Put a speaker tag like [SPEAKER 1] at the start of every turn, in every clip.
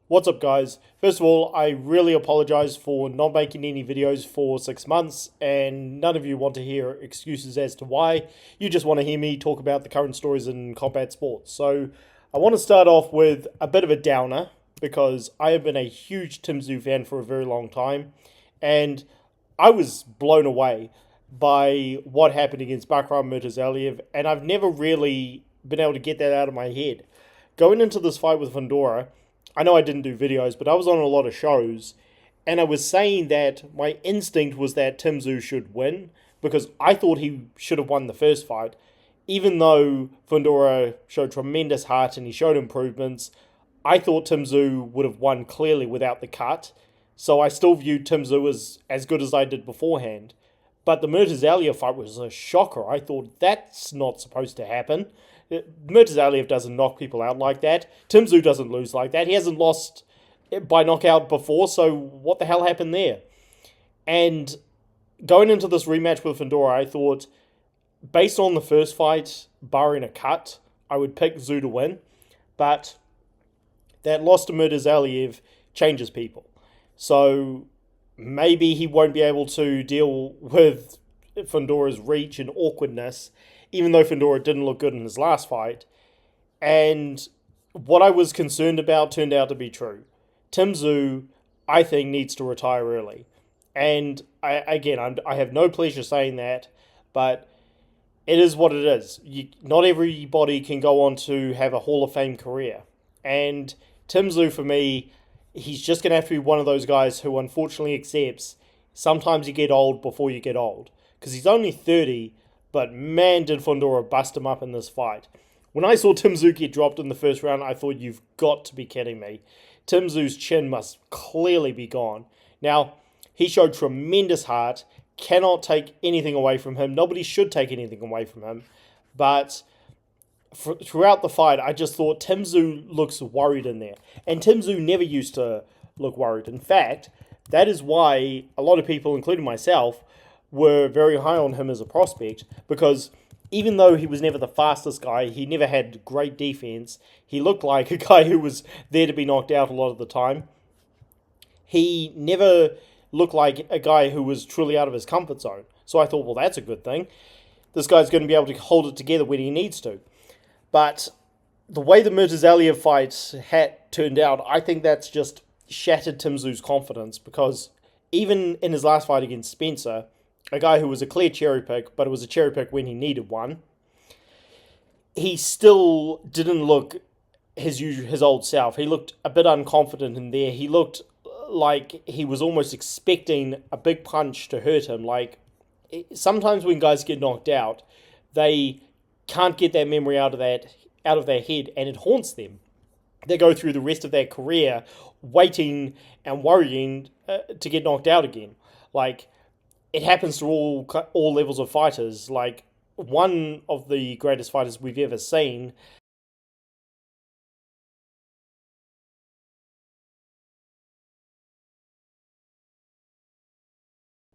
[SPEAKER 1] What's up, guys? First of all, I really apologize for not making any videos for 6 months, and none of you want to hear excuses as to why. You just want to hear me talk about the current stories in combat sports. So, I want to start off with a bit of a downer because I have been a huge Tszyu fan for a very long time, and I was blown away by what happened against Bakram Murtazaliev, and I've never really been able to get that out of my head. Going into this fight with Fundora, I know I didn't do videos, but I was on a lot of shows, and I was saying that my instinct was that Tszyu should win because I thought he should have won the first fight, even though Fundora showed tremendous heart and he showed improvements. I thought Tszyu would have won clearly without the cut, so I still viewed Tszyu as good as I did beforehand. But the Murtazaliev fight was a shocker. I thought that's not supposed to happen. Murtazaliev doesn't knock people out like that. Tszyu doesn't lose like that. He hasn't lost by knockout before, so what the hell happened there? And going into this rematch with Fundora, I thought, based on the first fight, barring a cut, I would pick Tszyu to win. But that loss to Murtazaliev changes people. So maybe he won't be able to deal with Fundora's reach and awkwardness, even though Fundora didn't look good in his last fight. And what I was concerned about turned out to be true. Tszyu, I think, needs to retire early. And I have no pleasure saying that, but it is what it is. Not everybody can go on to have a Hall of Fame career. And Tszyu, for me, he's just going to have to be one of those guys who unfortunately accepts sometimes you get old before you get old. Because he's only 30, but man, did Fundora bust him up in this fight. When I saw Tszyu get dropped in the first round, I thought, you've got to be kidding me. Tszyu's chin must clearly be gone. Now, he showed tremendous heart, cannot take anything away from him. Nobody should take anything away from him. But throughout the fight, I just thought Tszyu looks worried in there. And Tszyu never used to look worried. In fact, that is why a lot of people, including myself, were very high on him as a prospect, because even though he was never the fastest guy, he never had great defense, he looked like a guy who was there to be knocked out a lot of the time. He never looked like a guy who was truly out of his comfort zone. So I thought, well, that's a good thing. This guy's going to be able to hold it together when he needs to. But the way the Murtazaliev fight had turned out, I think that's just shattered Tszyu's confidence, because even in his last fight against Spencer, a guy who was a clear cherry pick, but it was a cherry pick when he needed one, he still didn't look his old self. He looked a bit unconfident in there. He looked like he was almost expecting a big punch to hurt him. Like, sometimes when guys get knocked out, they can't get that memory out of their head, and it haunts them. They go through the rest of their career waiting and worrying to get knocked out again. Like, it happens to all levels of fighters. Like, one of the greatest fighters we've ever seen,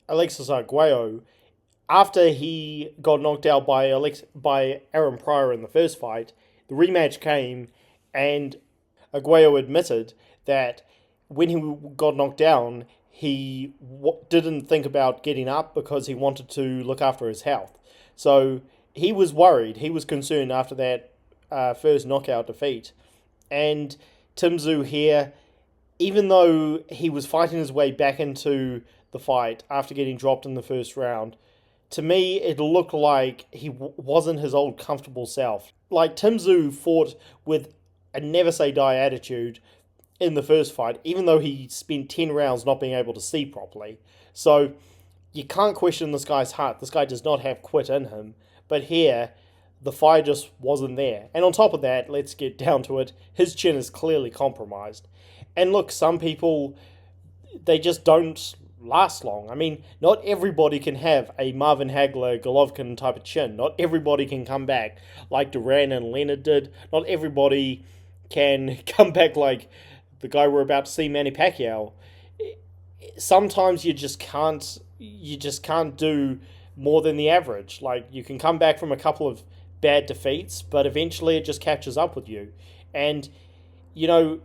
[SPEAKER 1] Alexis Arguello, after he got knocked out by Aaron Pryor in the first fight, the rematch came, and Arguello admitted that when he got knocked down, he didn't think about getting up because he wanted to look after his health. So he was worried, he was concerned after that first knockout defeat. And Tszyu here, even though he was fighting his way back into the fight after getting dropped in the first round, to me, it looked like he wasn't his old comfortable self. Like, Tszyu fought with a never say die attitude in the first fight, even though he spent 10 rounds not being able to see properly. So you can't question this guy's heart. This guy does not have quit in him. But here, the fire just wasn't there. And on top of that, let's get down to it, his chin is clearly compromised. And look, some people, they just don't last long. I mean, not everybody can have a Marvin Hagler, Golovkin type of chin. Not everybody can come back like Duran and Leonard did. Not everybody can come back like the guy we're about to see, Manny Pacquiao. Sometimes you just can't do more than the average. Like, you can come back from a couple of bad defeats, but eventually it just catches up with you. And, you know,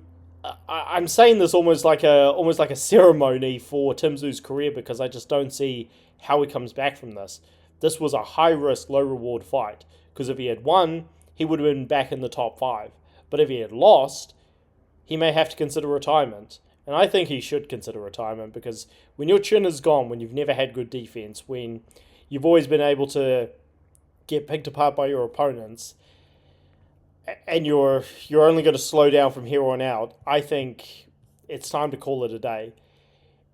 [SPEAKER 1] I'm saying this almost like a ceremony for Tim Tszyu's career, because I just don't see how he comes back from this. This was a high risk, low reward fight, because if he had won, he would have been back in the top 5. But if he had lost, he may have to consider retirement. And I think he should consider retirement, because when your chin is gone, when you've never had good defense, when you've always been able to get picked apart by your opponents, and you're only going to slow down from here on out, I think it's time to call it a day.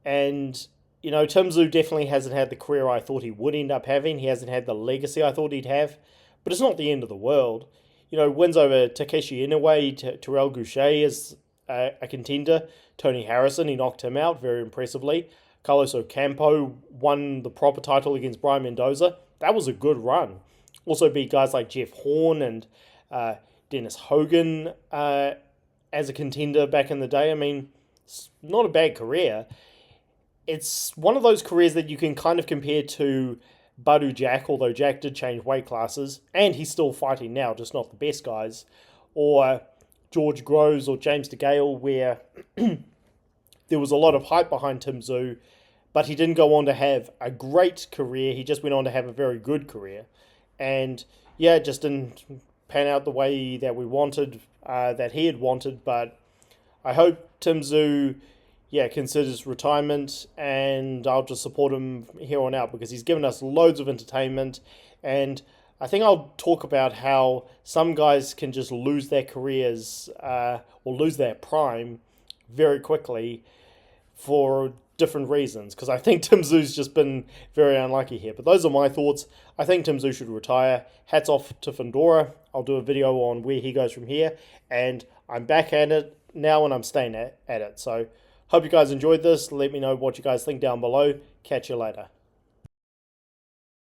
[SPEAKER 1] And Tim Tszyu definitely hasn't had the career I thought he would end up having. He hasn't had the legacy I thought he'd have, but it's not the end of the world. Wins over Takeshi Inoue, Terrell Goucher is a contender. Tony Harrison, he knocked him out very impressively. Carlos Ocampo won the proper title against Brian Mendoza. That was a good run. Also beat guys like Jeff Horn and Dennis Hogan as a contender back in the day. I mean, it's not a bad career. It's one of those careers that you can kind of compare to Badu Jack, although Jack did change weight classes, and he's still fighting now, just not the best guys. Or George Groves or James DeGale, where there was a lot of hype behind Tim Tszyu, but he didn't go on to have a great career. He just went on to have a very good career. And yeah, it just didn't pan out the way that we wanted, that he had wanted. But I hope Tim Tszyu, considers retirement, and I'll just support him here on out, because he's given us loads of entertainment. And I think I'll talk about how some guys can just lose their careers or lose their prime very quickly for different reasons, because I think Tim Tszyu's just been very unlucky here. But those are my thoughts. I think Tim Tszyu should retire. Hats off to Fundora. I'll do a video on where he goes from here, and I'm back at it now, and I'm staying at it. So hope you guys enjoyed this. Let me know what you guys think down below. Catch you later.